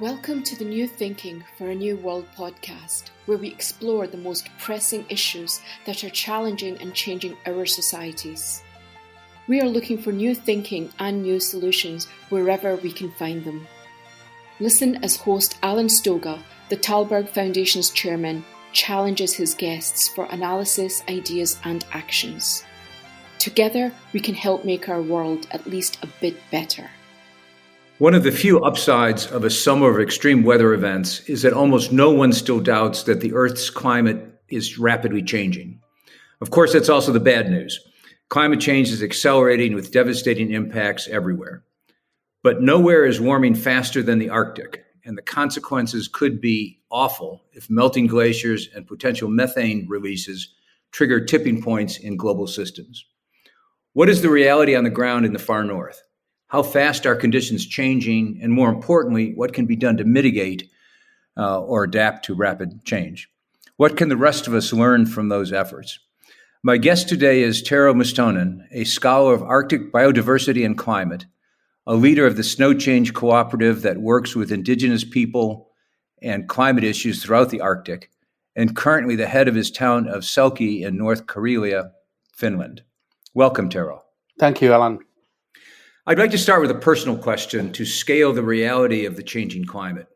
Welcome to the New Thinking for a New World podcast, where we explore the most pressing issues that are challenging and changing our societies. We are looking for new thinking and new solutions wherever we can find them. Listen as host Alan Stoga, the Talberg Foundation's chairman, challenges his guests for analysis, ideas and actions. Together, we can help make our world at least a bit better. One of the few upsides of a summer of extreme weather events is that almost no one still doubts that the Earth's climate is rapidly changing. Of course, that's also the bad news. Climate change is accelerating with devastating impacts everywhere. But nowhere is warming faster than the Arctic, and the consequences could be awful if melting glaciers and potential methane releases trigger tipping points in global systems. What is the reality on the ground in the far north? How fast are conditions changing? And more importantly, what can be done to mitigate or adapt to rapid change? What can the rest of us learn from those efforts? My guest today is Tero Mustonen, a scholar of Arctic biodiversity and climate, a leader of the SnowChange Cooperative that works with indigenous people and climate issues throughout the Arctic, and currently the head of his town of Selkie in North Karelia, Finland. Welcome, Tero. Thank you, Alan. I'd like to start with a personal question to scale the reality of the changing climate.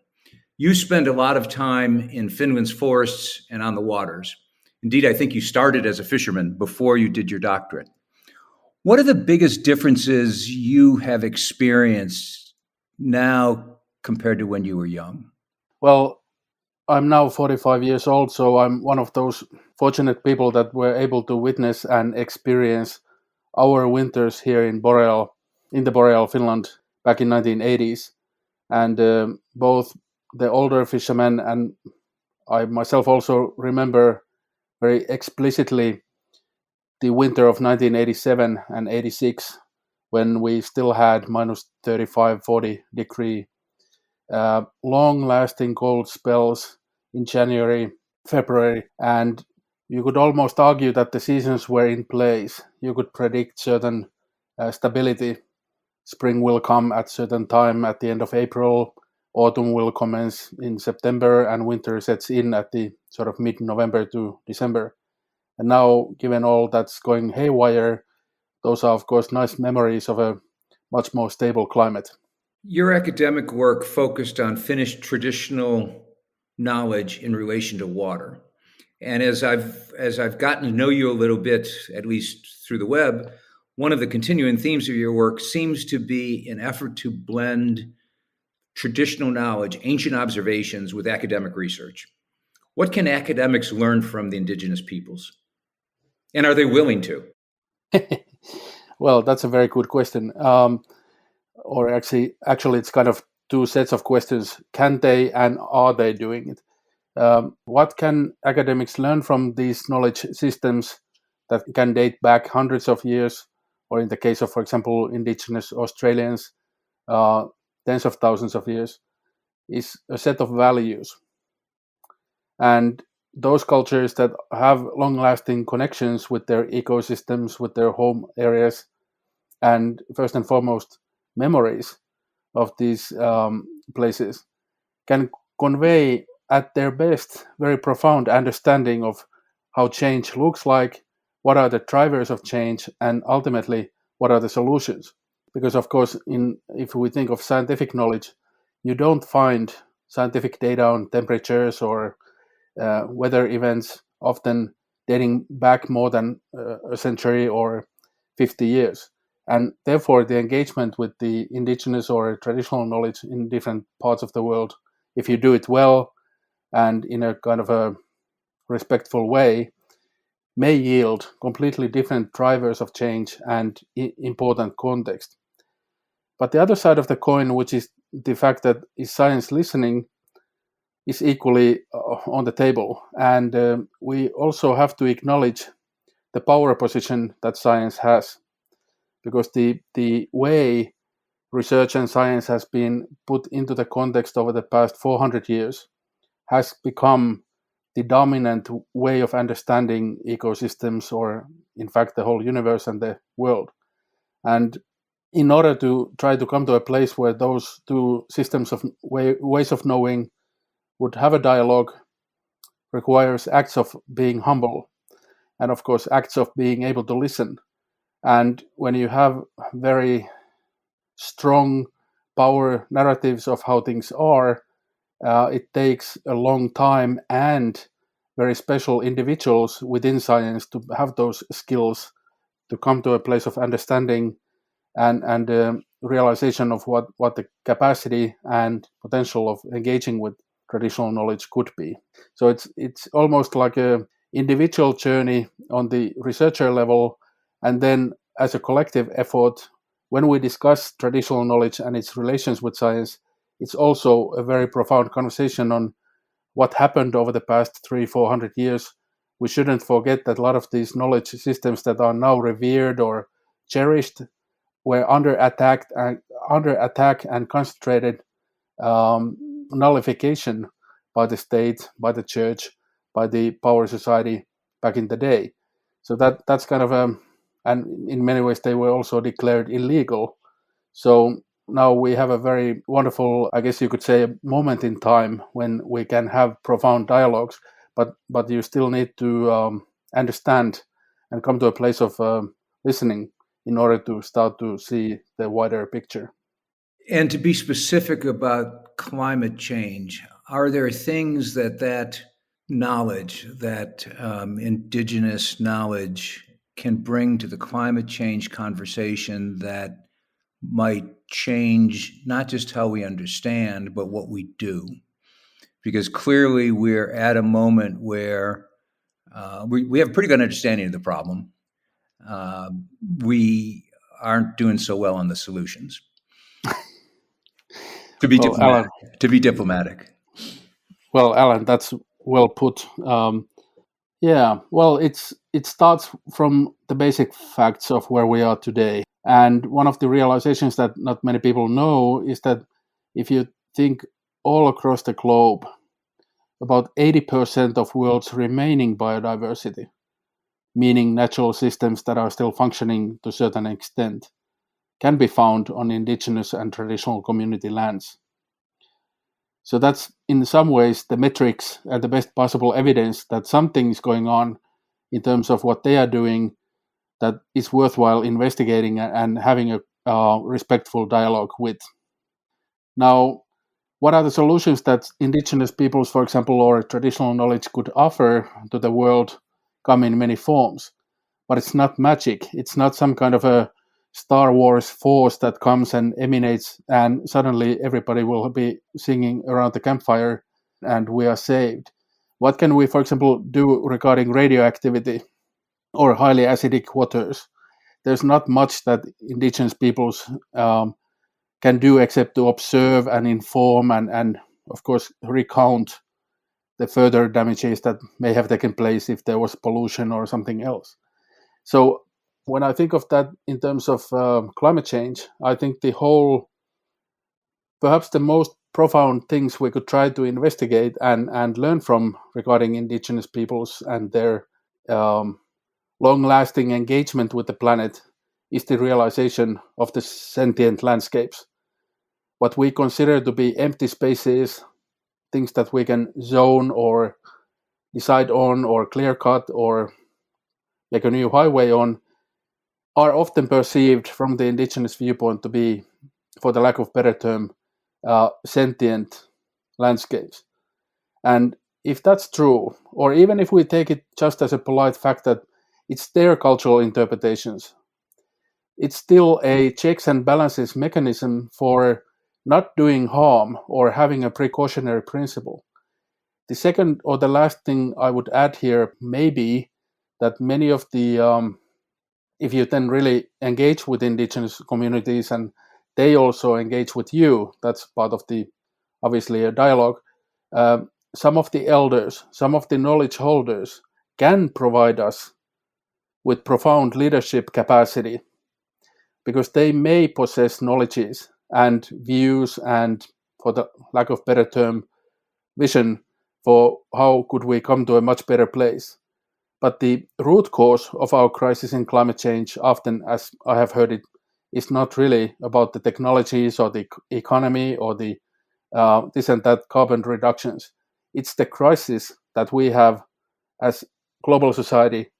You spend a lot of time in Finland's forests and on the waters. Indeed, I think you started as a fisherman before you did your doctorate. What are the biggest differences you have experienced now compared to when you were young? Well, I'm now 45 years old, so I'm one of those fortunate people that were able to witness and experience our winters here in the Boreal Finland back in 1980s. And both the older fishermen and I myself also remember very explicitly the winter of 1987 and 86, when we still had minus 35, 40 degree, long-lasting cold spells in January, February, and you could almost argue that the seasons were in place. You could predict certain stability. Spring will come at certain time at the end of April, autumn will commence in September, and winter sets in at the sort of mid-November to December. And now, given all that's going haywire, those are, of course, nice memories of a much more stable climate. Your academic work focused on Finnish traditional knowledge in relation to water. And as I've gotten to know you a little bit, at least through the web, one of the continuing themes of your work seems to be an effort to blend traditional knowledge, ancient observations, with academic research. What can academics learn from the indigenous peoples? And are they willing to? Well, that's a very good question. Or actually, it's kind of two sets of questions. Can they and are they doing it? What can academics learn from these knowledge systems that can date back hundreds of years, or in the case of, for example, indigenous Australians, tens of thousands of years, is a set of values. And those cultures that have long-lasting connections with their ecosystems, with their home areas, and first and foremost, memories of these places, can convey at their best very profound understanding of how change looks like, what are the drivers of change, and ultimately, what are the solutions? Because, of course, if we think of scientific knowledge, you don't find scientific data on temperatures or weather events often dating back more than a century or 50 years. And therefore, the engagement with the indigenous or traditional knowledge in different parts of the world, if you do it well and in a kind of a respectful way, may yield completely different drivers of change and important context. But the other side of the coin, which is the fact that is science listening, is equally on the table. And we also have to acknowledge the power position that science has, because the way research and science has been put into the context over the past 400 years has become the dominant way of understanding ecosystems, or in fact the whole universe and the world. And in order to try to come to a place where those two systems of ways of knowing would have a dialogue requires acts of being humble, and of course acts of being able to listen. And when you have very strong power narratives of how things are, it takes a long time and very special individuals within science to have those skills to come to a place of understanding and realization of what the capacity and potential of engaging with traditional knowledge could be. So it's almost like a individual journey on the researcher level, and then as a collective effort, when we discuss traditional knowledge and its relations with science, it's also a very profound conversation on what happened over the past 300-400 years. We shouldn't forget that a lot of these knowledge systems that are now revered or cherished were under attack and concentrated nullification by the state, by the church, by the power society back in the day. So that's kind of and in many ways they were also declared illegal. So now we have a very wonderful, I guess you could say, moment in time when we can have profound dialogues, but you still need to understand and come to a place of listening in order to start to see the wider picture. And to be specific about climate change, are there things that knowledge, that indigenous knowledge can bring to the climate change conversation that might change not just how we understand, but what we do? Because clearly we're at a moment where we have a pretty good understanding of the problem. We aren't doing so well on the solutions. To be diplomatic. Well, Alan, that's well put. Yeah, well, it starts from the basic facts of where we are today. And one of the realizations that not many people know is that if you think all across the globe, about 80% of world's remaining biodiversity, meaning natural systems that are still functioning to a certain extent, can be found on indigenous and traditional community lands. So that's in some ways the metrics and the best possible evidence that something is going on in terms of what they are doing that is worthwhile investigating and having a respectful dialogue with. Now, what are the solutions that indigenous peoples, for example, or traditional knowledge could offer to the world? Come in many forms, but it's not magic. It's not some kind of a Star Wars force that comes and emanates, and suddenly everybody will be singing around the campfire and we are saved. What can we, for example, do regarding radioactivity or highly acidic waters? There's not much that indigenous peoples can do except to observe and inform and of course, recount the further damages that may have taken place if there was pollution or something else. So when I think of that in terms of climate change, I think perhaps the most profound things we could try to investigate and learn from regarding indigenous peoples and their long-lasting engagement with the planet is the realization of the sentient landscapes. What we consider to be empty spaces, things that we can zone or decide on or clear cut or make a new highway on, are often perceived from the indigenous viewpoint to be, for the lack of better term, sentient landscapes. And if that's true, or even if we take it just as a polite fact that it's their cultural interpretations, it's still a checks and balances mechanism for not doing harm or having a precautionary principle. The second or the last thing I would add here may be that many of the if you then really engage with indigenous communities and they also engage with you, that's part of the, obviously, a dialogue. Some of the elders, some of the knowledge holders can provide us with profound leadership capacity because they may possess knowledges and views and, for the lack of better term, vision for how could we come to a much better place. But the root cause of our crisis in climate change, often, as I have heard it is not really about the technologies or the economy or the this and that carbon reductions. It's the crisis that we have as global society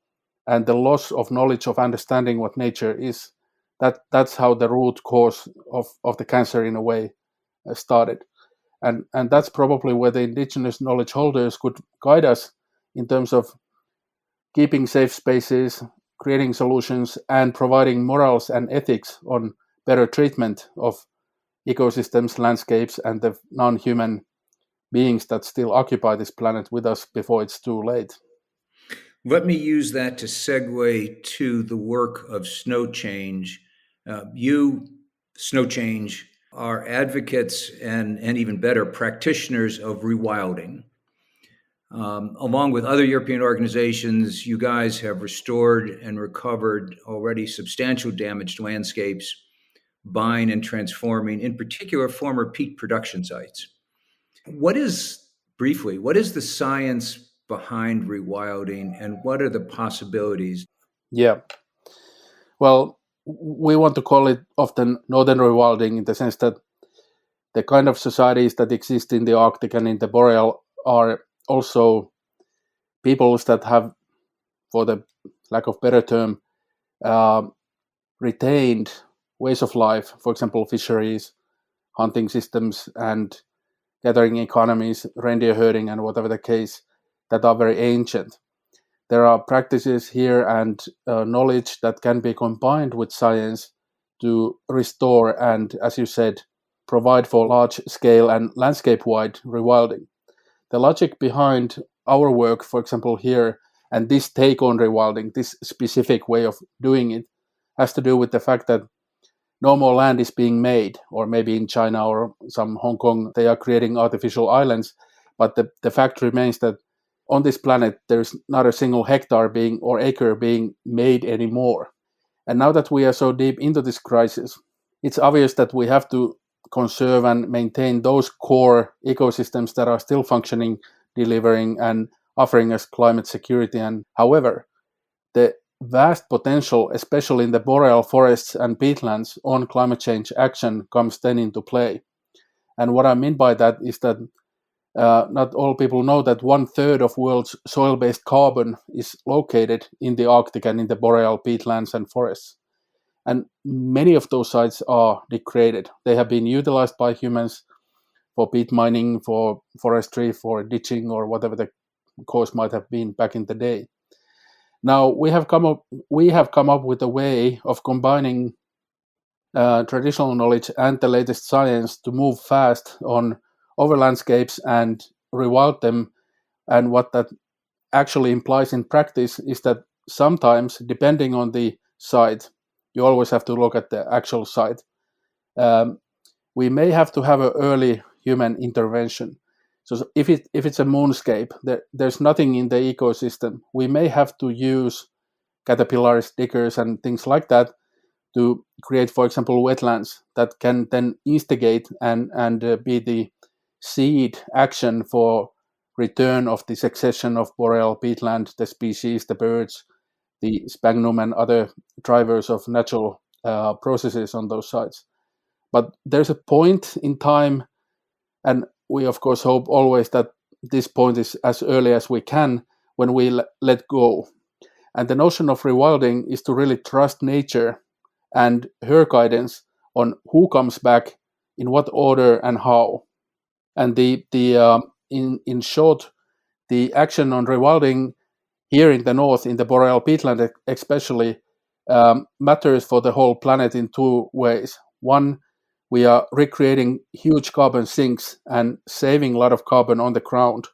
and the loss of knowledge of understanding what nature is. That's how the root cause of the cancer in a way started. And that's probably where the indigenous knowledge holders could guide us in terms of keeping safe spaces, creating solutions, and providing morals and ethics on better treatment of ecosystems, landscapes, and the non-human beings that still occupy this planet with us before it's too late. Let me use that to segue to the work of SnowChange. You, SnowChange, are advocates and even better, practitioners of rewilding. Along with other European organizations, you guys have restored and recovered already substantial damaged landscapes, buying and transforming, in particular, former peat production sites. What is the science behind rewilding, and what are the possibilities? Yeah. Well, we want to call it often northern rewilding in the sense that the kind of societies that exist in the Arctic and in the Boreal are also peoples that have, for the lack of better term, retained ways of life, for example, fisheries, hunting systems, and gathering economies, reindeer herding, and whatever the case, that are very ancient. There are practices here and knowledge that can be combined with science to restore and, as you said, provide for large-scale and landscape-wide rewilding. The logic behind our work, for example, here, and this take on rewilding, this specific way of doing it, has to do with the fact that no more land is being made, or maybe in China or some Hong Kong, they are creating artificial islands. But the fact remains that on this planet, there's not a single hectare or acre being made anymore. And now that we are so deep into this crisis, it's obvious that we have to conserve and maintain those core ecosystems that are still functioning, delivering, and offering us climate security. And however, the vast potential, especially in the boreal forests and peatlands on climate change action, comes then into play. And what I mean by that is that not all people know that 1/3 of world's soil-based carbon is located in the Arctic and in the boreal peatlands and forests. And many of those sites are degraded. They have been utilized by humans for peat mining, for forestry, for ditching, or whatever the cause might have been back in the day. Now we have come up with a way of combining traditional knowledge and the latest science to move fast over landscapes and rewild them. And what that actually implies in practice is that sometimes, depending on the site, you always have to look at the actual site. We may have to have an early human intervention. So if it's a moonscape, there's nothing in the ecosystem. We may have to use caterpillars, diggers, and things like that to create, for example, wetlands that can then instigate and be the seed action for return of the succession of boreal peatland, the species, the birds, the sphagnum, and other drivers of natural processes on those sites. But there's a point in time, and we of course hope always that this point is as early as we can, when we let go. And the notion of rewilding is to really trust nature and her guidance on who comes back, in what order, and how. And in short, the action on rewilding here in the north, in the boreal peatland especially, matters for the whole planet in two ways. One, we are recreating huge carbon sinks and saving a lot of carbon on the ground.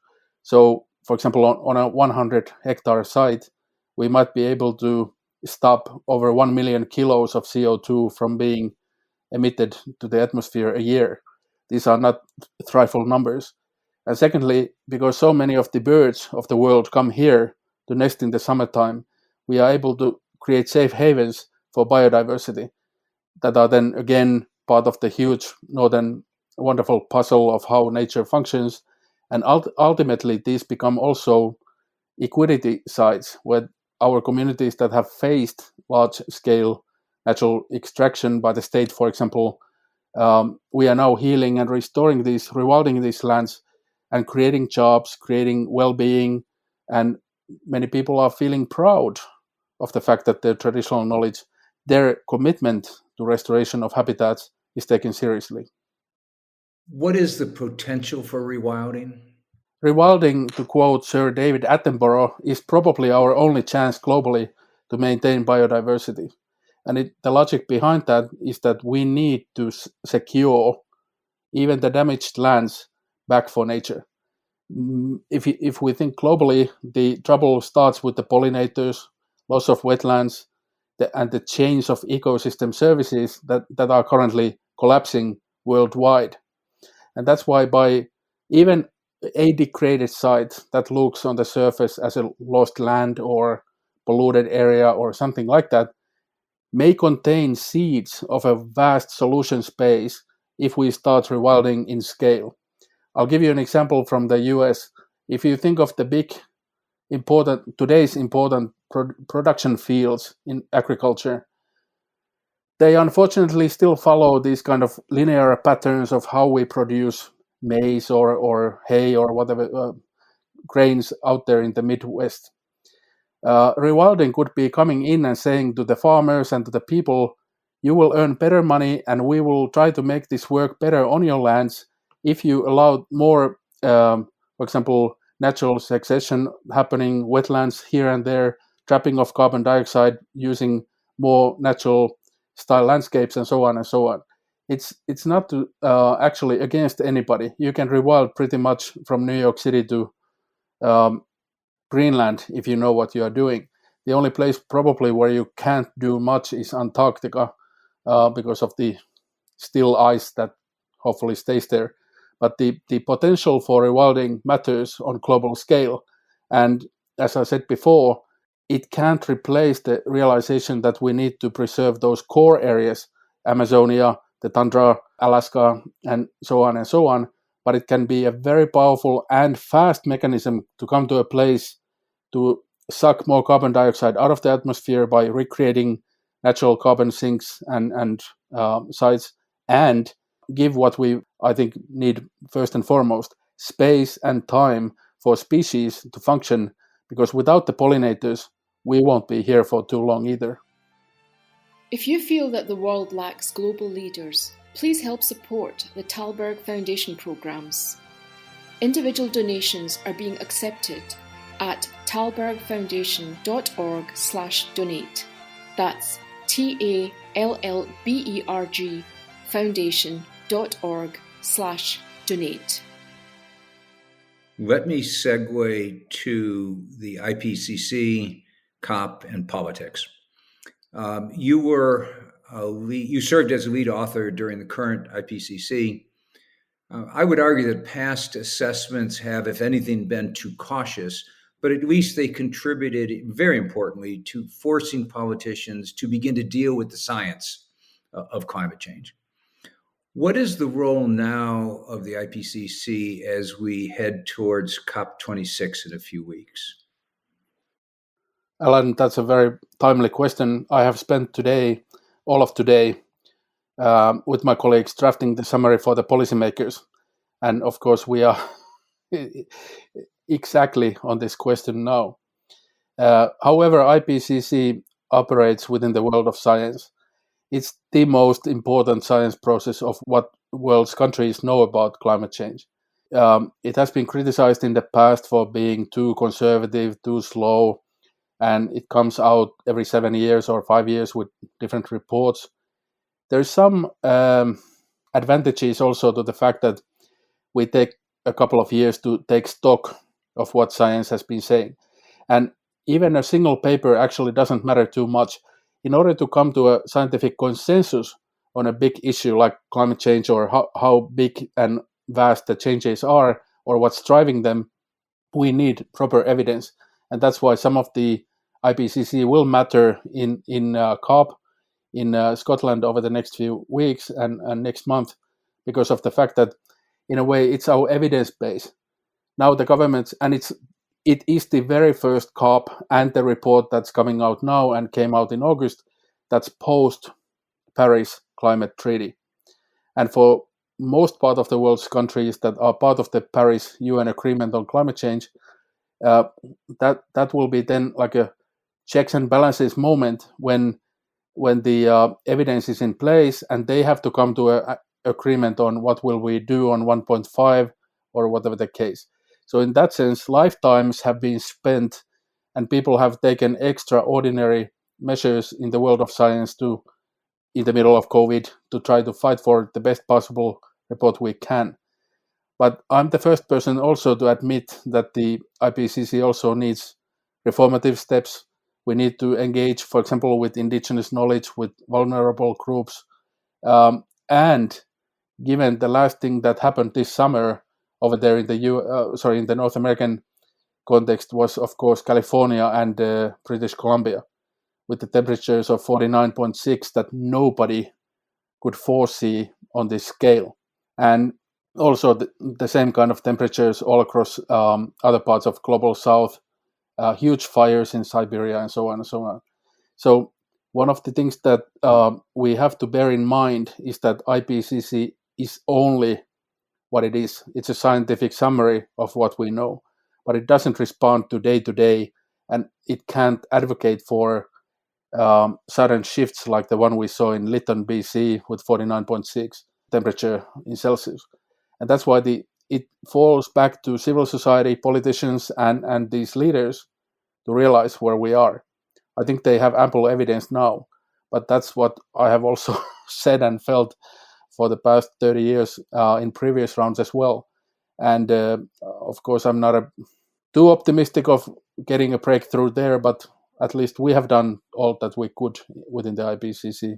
So, for example, on a 100-hectare site, we might be able to stop over 1 million kilos of CO2 from being emitted to the atmosphere a year. These are not trifle numbers. And secondly, because so many of the birds of the world come here to nest in the summertime, we are able to create safe havens for biodiversity that are then again part of the huge northern wonderful puzzle of how nature functions. And ultimately, these become also equity sites where our communities that have faced large-scale natural extraction by the state, for example, we are now healing and restoring these, rewilding these lands and creating jobs, creating well-being, and many people are feeling proud of the fact that their traditional knowledge, their commitment to restoration of habitats is taken seriously. What is the potential for rewilding? Rewilding, to quote Sir David Attenborough, is probably our only chance globally to maintain biodiversity. And the logic behind that is that we need to secure even the damaged lands back for nature. If we think globally, the trouble starts with the pollinators, loss of wetlands, and the chains of ecosystem services that are currently collapsing worldwide. And that's why by even a degraded site that looks on the surface as a lost land or polluted area or something like that may contain seeds of a vast solution space if we start rewilding in scale. I'll give you an example from the US. If you think of the big today's important production fields in agriculture, they unfortunately still follow these kind of linear patterns of how we produce maize or hay or whatever grains out there in the Midwest. Rewilding could be coming in and saying to the farmers and to the people, you will earn better money and we will try to make this work better on your lands if you allow more, for example, natural succession happening, wetlands here and there, trapping of carbon dioxide using more natural style landscapes and so on and so on. It's not actually against anybody. You can rewild pretty much from New York City to Greenland if you know what you are doing. The only place probably where you can't do much is Antarctica because of the still ice that hopefully stays there. But the potential for rewilding matters on global scale. And as I said before, it can't replace the realization that we need to preserve those core areas, Amazonia, the tundra, Alaska, and so on. But it can be a very powerful and fast mechanism to come to a place to suck more carbon dioxide out of the atmosphere by recreating natural carbon sinks and sites, and give what we, I think, need first and foremost, space and time for species to function, because without the pollinators, we won't be here for too long either. If you feel that the world lacks global leaders, please help support the Thalberg Foundation programs. Individual donations are being accepted at thalbergfoundation.org/donate. That's TALLBERG foundation.org/donate. Let me segue to the IPCC, COP, and politics. You served as a lead author during the current IPCC. I would argue that past assessments have, if anything, been too cautious, but at least they contributed, very importantly, to forcing politicians to begin to deal with the science of climate change. What is the role now of the IPCC as we head towards COP26 in a few weeks? Alan, that's a very timely question. I have spent all of today, with my colleagues drafting the summary for the policymakers. And of course, we are exactly on this question now. However, IPCC operates within the world of science. It's the most important science process of what world's countries know about climate change. It has been criticized in the past for being too conservative, too slow, and it comes out every 7 years or 5 years with different reports. There's some advantages also to the fact that we take a couple of years to take stock of what science has been saying. And even a single paper actually doesn't matter too much. In order to come to a scientific consensus on a big issue like climate change, or how big and vast the changes are, or what's driving them, we need proper evidence. And that's why some of the IPCC will matter in COP in Scotland over the next few weeks and next month, because of the fact that, in a way, it's our evidence base. Now the governments, and it is the very first COP, and the report that's coming out now and came out in August, that's post Paris Climate Treaty. And for most part of the world's countries that are part of the Paris UN Agreement on climate change, that will be then like a checks and balances moment when the evidence is in place and they have to come to a agreement on what will we do on 1.5 or whatever the case. So in that sense, lifetimes have been spent and people have taken extraordinary measures in the world of science to, in the middle of COVID, to try to fight for the best possible report we can. But I'm the first person also to admit that the IPCC also needs reformative steps. We need to engage, for example, with indigenous knowledge, with vulnerable groups. And given the last thing that happened this summer over there in the in the North American context was, of course, California and British Columbia, with the temperatures of 49.6 that nobody could foresee on this scale. And also the same kind of temperatures all across other parts of global south, huge fires in Siberia and so on and so on. So one of the things that we have to bear in mind is that IPCC is only what it is. It's a scientific summary of what we know, but it doesn't respond to day, and it can't advocate for sudden shifts like the one we saw in Lytton, BC, with 49.6 temperature in Celsius. And that's why it falls back to civil society, politicians, and these leaders to realize where we are. I think they have ample evidence now, but that's what I have also said and felt for the past 30 years in previous rounds as well. And of course, I'm not too optimistic of getting a breakthrough there, but at least we have done all that we could within the IPCC.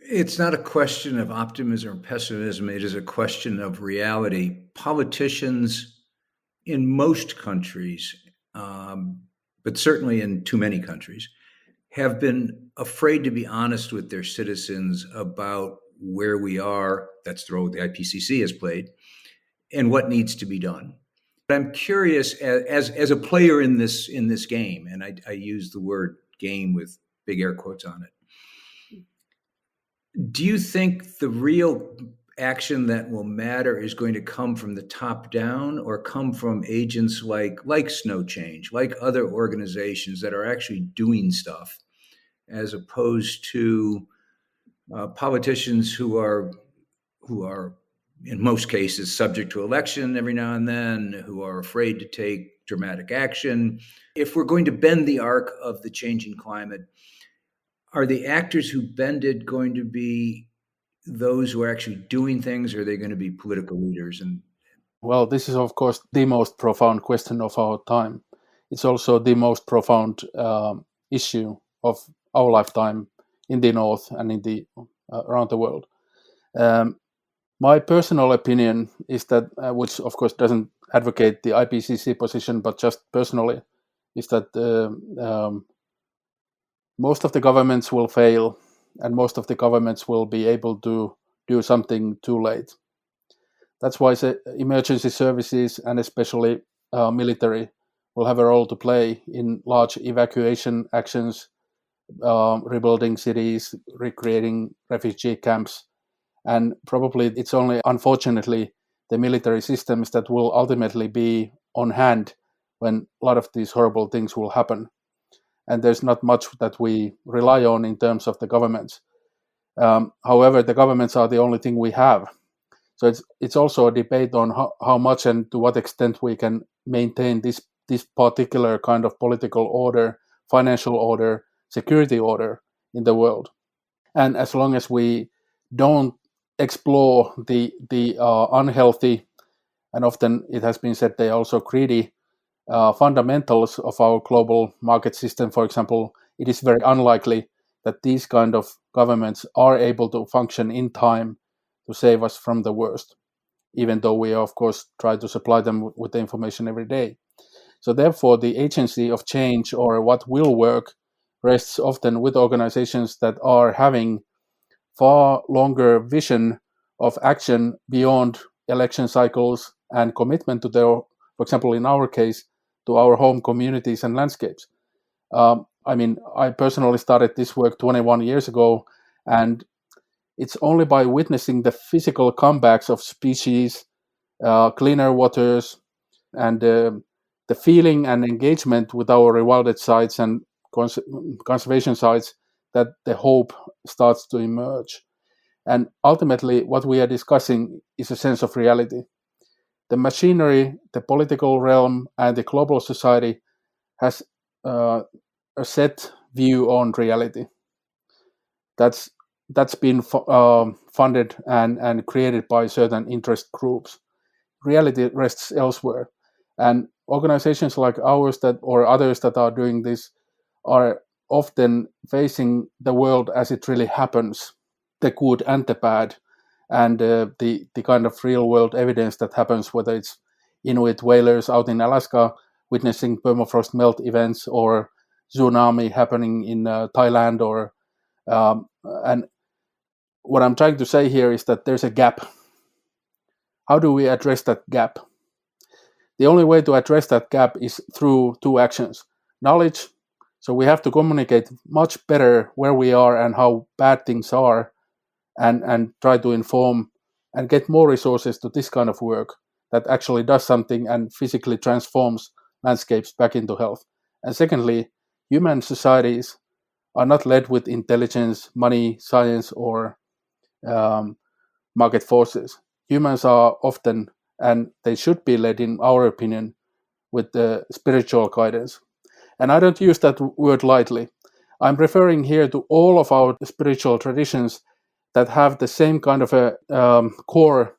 It's not a question of optimism or pessimism. It is a question of reality. Politicians in most countries, but certainly in too many countries, have been afraid to be honest with their citizens about where we are. That's the role the IPCC has played, and what needs to be done. But I'm curious, as a player in this game, and I use the word game with big air quotes on it, do you think the real action that will matter is going to come from the top down, or come from agents like SnowChange, like other organizations that are actually doing stuff, as opposed to politicians who are in most cases subject to election every now and then, who are afraid to take dramatic action? If we're going to bend the arc of the changing climate, are the actors who bend it going to be those who are actually doing things, or are they going to be political leaders? And well, this is of course the most profound question of our time. It's also the most profound issue of our lifetime in the North and in the around the world. My personal opinion is that, which of course doesn't advocate the IPCC position, but just personally, is that most of the governments will fail, and most of the governments will be able to do something too late. That's why emergency services and especially military will have a role to play in large evacuation actions, rebuilding cities, recreating refugee camps. And probably it's only, unfortunately, the military systems that will ultimately be on hand when a lot of these horrible things will happen. And there's not much that we rely on in terms of the governments. However, the governments are the only thing we have. So it's also a debate on how much and to what extent we can maintain this particular kind of political order, financial order, security order in the world. And as long as we don't explore the unhealthy, and often it has been said they are also greedy, fundamentals of our global market system, for example, it is very unlikely that these kind of governments are able to function in time to save us from the worst, even though we, of course, try to supply them with the information every day. So therefore, the agency of change, or what will work, rests often with organizations that are having far longer vision of action beyond election cycles and commitment to their, for example, in our case, to our home communities and landscapes. I personally started this work 21 years ago, and It's only by witnessing the physical comebacks of species, cleaner waters, and the feeling and engagement with our rewilded sites and conservation sites that the hope starts to emerge. And ultimately, what we are discussing is a sense of reality. The machinery, the political realm, and the global society has a set view on reality. That's been funded and created by certain interest groups. Reality rests elsewhere, and organizations like ours or others that are doing this are often facing the world as it really happens, the good and the bad, and the kind of real world evidence that happens, whether it's Inuit whalers out in Alaska witnessing permafrost melt events or tsunami happening in Thailand, or and what I'm trying to say here is that there's a gap. How do we address that gap? The only way to address that gap is through two actions. Knowledge, so we have to communicate much better where we are and how bad things are, and try to inform and get more resources to this kind of work that actually does something and physically transforms landscapes back into health. And secondly, human societies are not led with intelligence, money, science, or market forces. Humans are often, and they should be led, in our opinion, with the spiritual guidance. And I don't use that word lightly. I'm referring here to all of our spiritual traditions that have the same kind of a core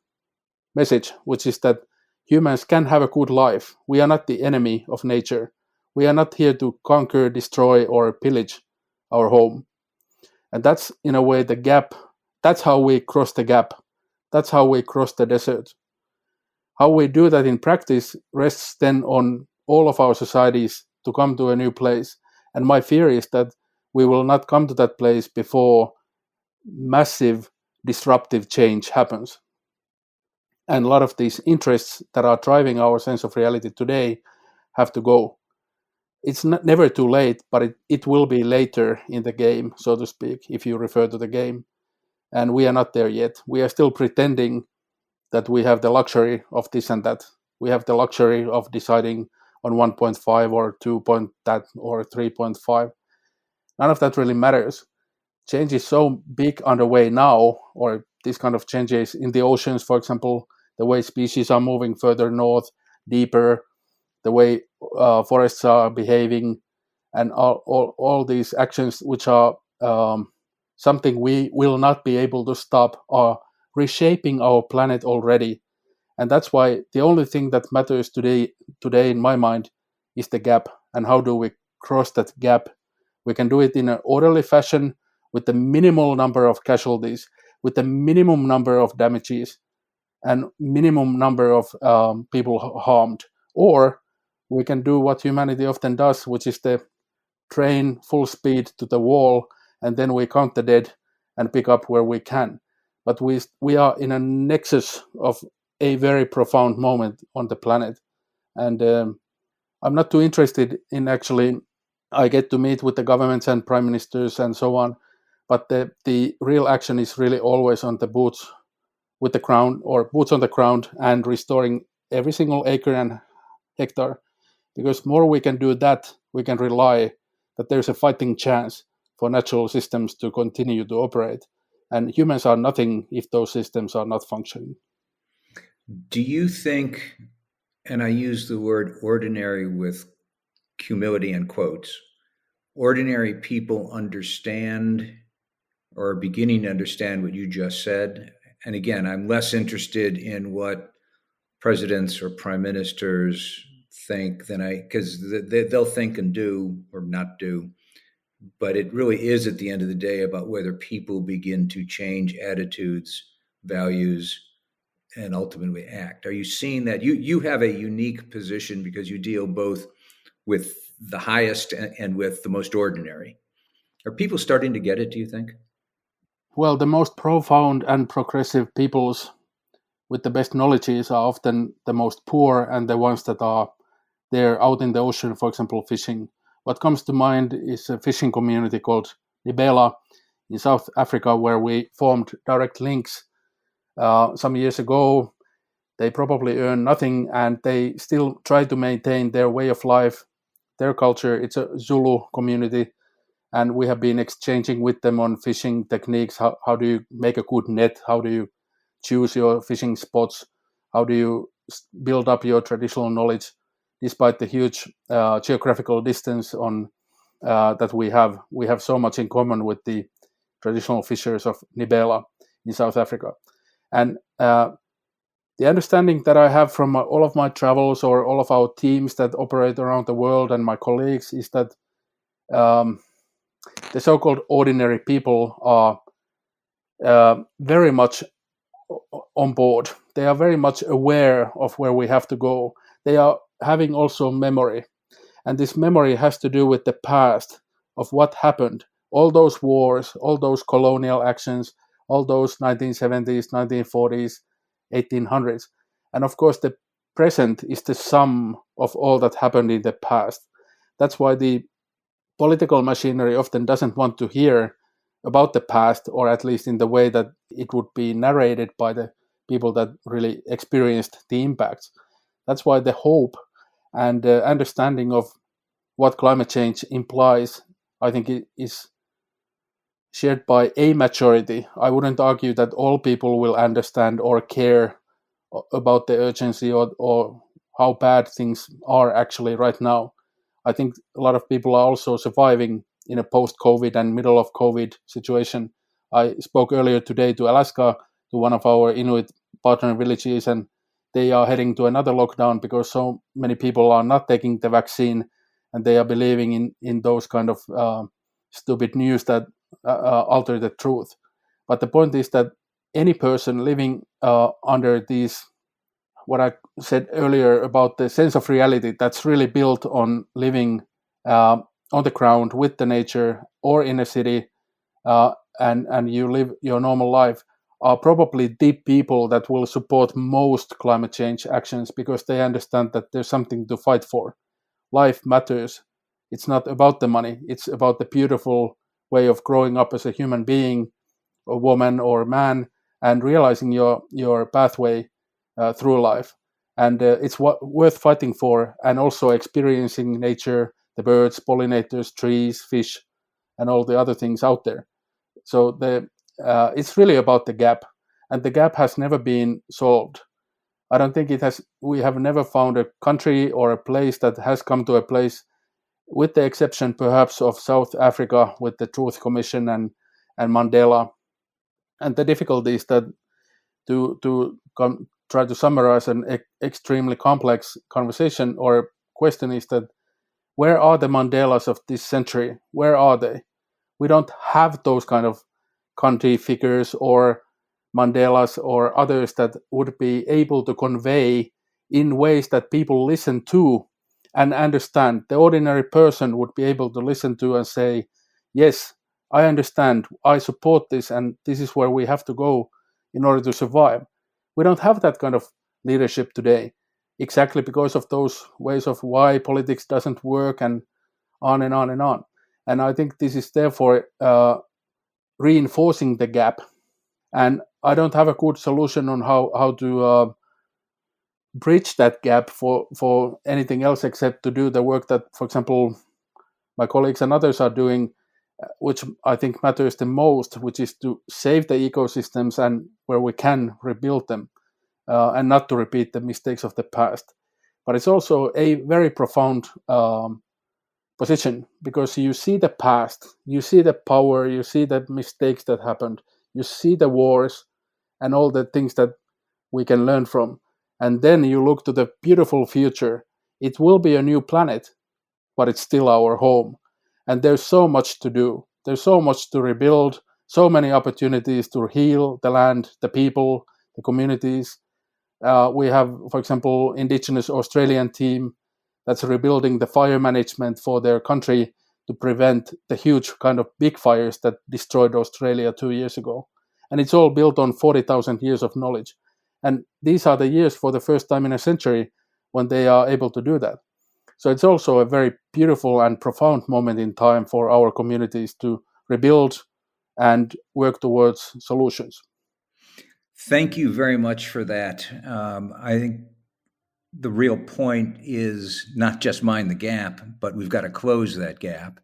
message, which is that humans can have a good life. We are not the enemy of nature. We are not here to conquer, destroy, or pillage our home. And that's, in a way, the gap. That's how we cross the gap. That's how we cross the desert. How we do that in practice rests then on all of our societies to come to a new place. And my fear is that we will not come to that place before massive disruptive change happens. And a lot of these interests that are driving our sense of reality today have to go. It's never too late, but it will be later in the game, so to speak, if you refer to the game. And we are not there yet. We are still pretending that we have the luxury of this and that. We have the luxury of deciding on 1.5 or 2 point that or 3.5. None of that really matters. Change is so big underway now, or these kind of changes in the oceans, for example, the way species are moving further north, deeper, the way forests are behaving, and all these actions which are something we will not be able to stop are reshaping our planet already. And that's why the only thing that matters today in my mind is the gap. And how do we cross that gap? We can do it in an orderly fashion with the minimal number of casualties, with the minimum number of damages, and minimum number of people harmed. Or we can do what humanity often does, which is the train full speed to the wall, and then we count the dead and pick up where we can. But we are in a nexus of a very profound moment on the planet. And I'm not too interested in actually, I get to meet with the governments and prime ministers and so on, but the real action is really always on the boots with the ground, or boots on the ground, and restoring every single acre and hectare. Because more we can do that, we can rely that there's a fighting chance for natural systems to continue to operate. And humans are nothing if those systems are not functioning. Do you think, and I use the word ordinary with humility in quotes, ordinary people understand or are beginning to understand what you just said? And again, I'm less interested in what presidents or prime ministers think than because they'll think and do or not do. But it really is at the end of the day about whether people begin to change attitudes, values, and ultimately act. Are you seeing that? You have a unique position because you deal both with the highest and with the most ordinary. Are people starting to get it, do you think? Well, the most profound and progressive peoples with the best knowledges are often the most poor and the ones that are there out in the ocean, for example, fishing. What comes to mind is a fishing community called Nibela in South Africa, where we formed direct links some years ago. They probably earn nothing, and they still try to maintain their way of life, their culture. It's a Zulu community, and we have been exchanging with them on fishing techniques. How do you make a good net? How do you choose your fishing spots? How do you build up your traditional knowledge, despite the huge geographical distance that we have? We have so much in common with the traditional fishers of Nibela in South Africa. And the understanding that I have from all of my travels or all of our teams that operate around the world and my colleagues is that the so-called ordinary people are very much on board. They are very much aware of where we have to go. They are having also memory. And this memory has to do with the past of what happened. All those wars, all those colonial actions, all those 1970s, 1940s, 1800s. And of course, the present is the sum of all that happened in the past. That's why the political machinery often doesn't want to hear about the past, or at least in the way that it would be narrated by the people that really experienced the impacts. That's why the hope and understanding of what climate change implies, I think, it is shared by a majority. I wouldn't argue that all people will understand or care about the urgency or how bad things are actually right now. I think a lot of people are also surviving in a post-COVID and middle of COVID situation. I spoke earlier today to Alaska, to one of our Inuit partner villages, and they are heading to another lockdown because so many people are not taking the vaccine, and they are believing in those kind of stupid news that alter the truth. But the point is that any person living under these, what I said earlier about the sense of reality that's really built on living on the ground with the nature or in a city, and you live your normal life, are probably the people that will support most climate change actions, because they understand that there's something to fight for. Life matters. It's not about the money. It's about the beautiful way of growing up as a human being, a woman or a man, and realizing your pathway through life. And it's worth fighting for, and also experiencing nature, the birds, pollinators, trees, fish, and all the other things out there. So it's really about the gap, and the gap has never been solved. I don't think it has. We have never found a country or a place that has come to a place, with the exception perhaps of South Africa with the Truth Commission and Mandela. And the difficulty is that to try to summarize an extremely complex conversation or question is that, where are the Mandelas of this century? Where are they? We don't have those kind of country figures or Mandelas or others that would be able to convey in ways that people listen to and understand. The ordinary person would be able to listen to and say, yes, I understand, I support this, and this is where we have to go in order to survive. We don't have that kind of leadership today, exactly because of those ways of why politics doesn't work, and on and on and on. And I think this is therefore reinforcing the gap. And I don't have a good solution on how to bridge that gap for anything else except to do the work that, for example, my colleagues and others are doing, which I think matters the most, which is to save the ecosystems and where we can rebuild them, and not to repeat the mistakes of the past. But it's also a very profound position, because you see the past, you see the power, you see the mistakes that happened, you see the wars and all the things that we can learn from. And then you look to the beautiful future. It will be a new planet, but it's still our home. And there's so much to do. There's so much to rebuild, so many opportunities to heal the land, the people, the communities. We have, for example, indigenous Australian team that's rebuilding the fire management for their country to prevent the huge kind of big fires that destroyed Australia 2 years ago. And it's all built on 40,000 years of knowledge. And these are the years, for the first time in a century, when they are able to do that. So it's also a very beautiful and profound moment in time for our communities to rebuild and work towards solutions. Thank you very much for that. I think the real point is not just mind the gap, but we've got to close that gap.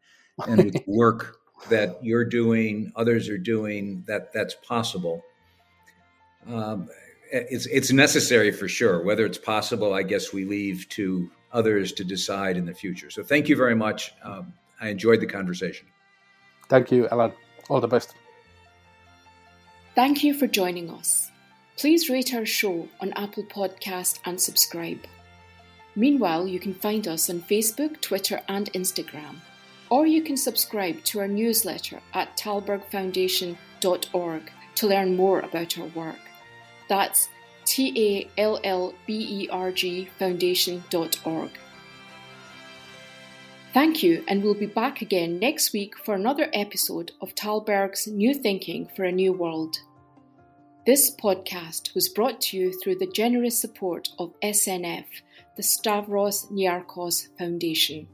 And with the work that you're doing, others are doing, that's possible. It's necessary for sure. Whether it's possible, I guess we leave to others to decide in the future. So thank you very much. I enjoyed the conversation. Thank you, Alan. All the best. Thank you for joining us. Please rate our show on Apple Podcast and subscribe. Meanwhile, you can find us on Facebook, Twitter, and Instagram, or you can subscribe to our newsletter at tallbergfoundation.org to learn more about our work. That's TALLBERG foundation.org. Thank you, and we'll be back again next week for another episode of Tallberg's New Thinking for a New World. This podcast was brought to you through the generous support of SNF, the Stavros Niarchos Foundation.